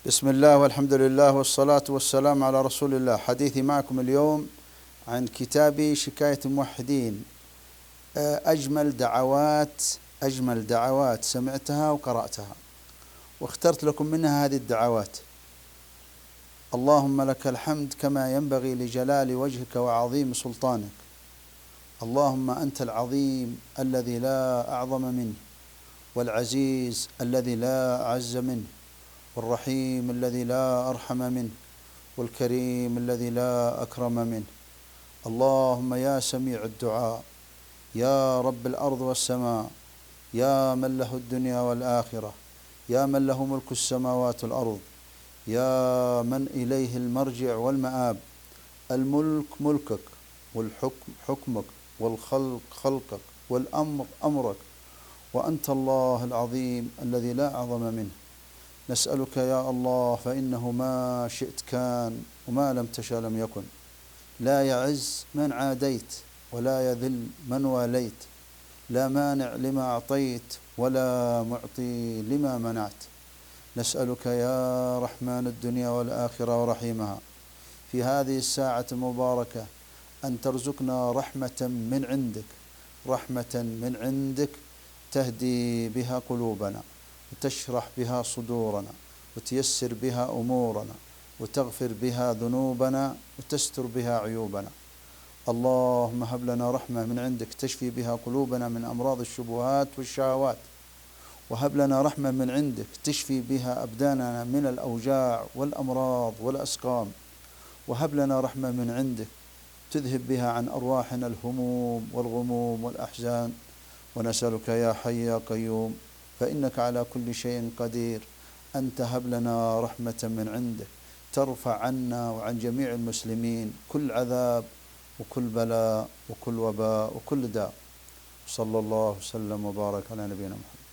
بسم الله والحمد لله والصلاة والسلام على رسول الله. حديثي معكم اليوم عن كتابي شكاية الموحدين. أجمل دعوات سمعتها وقرأتها، واخترت لكم منها هذه الدعوات. اللهم لك الحمد كما ينبغي لجلال وجهك وعظيم سلطانك. اللهم أنت العظيم الذي لا أعظم منه، والعزيز الذي لا أعز منه، والرحيم الذي لا أرحم منه، والكريم الذي لا أكرم منه. اللهم يا سميع الدعاء، يا رب الأرض والسماء، يا من له الدنيا والآخرة، يا من له ملك السماوات والأرض، يا من إليه المرجع والمآب. الملك ملكك، والحكم حكمك، والخلق خلقك، والأمر أمرك، وأنت الله العظيم الذي لا أعظم منه. نسألك يا الله، فإنه ما شئت كان، وما لم تشأ لم يكن. لا يعز من عاديت، ولا يذل من واليت. لا مانع لما أعطيت، ولا معطي لما منعت. نسألك يا رحمن الدنيا والآخرة ورحيمها في هذه الساعة المباركة أن ترزقنا رحمة من عندك تهدي بها قلوبنا، وتشرح بها صدورنا، وتيسر بها أمورنا، وتغفر بها ذنوبنا، وتستر بها عيوبنا. اللهم هب لنا رحمة من عندك تشفي بها قلوبنا من أمراض الشبهات والشهوات، وهب لنا رحمة من عندك تشفي بها أبداننا من الأوجاع والأمراض والأسقام، وهب لنا رحمة من عندك تذهب بها عن أرواحنا الهموم والغموم والأحزان. ونسألك يا حي يا قيوم، فإنك على كل شيء قدير، أن تهب لنا رحمة من عندك ترفع عنا وعن جميع المسلمين كل عذاب وكل بلاء وكل وباء وكل داء. صلى الله وسلم وبارك على نبينا محمد.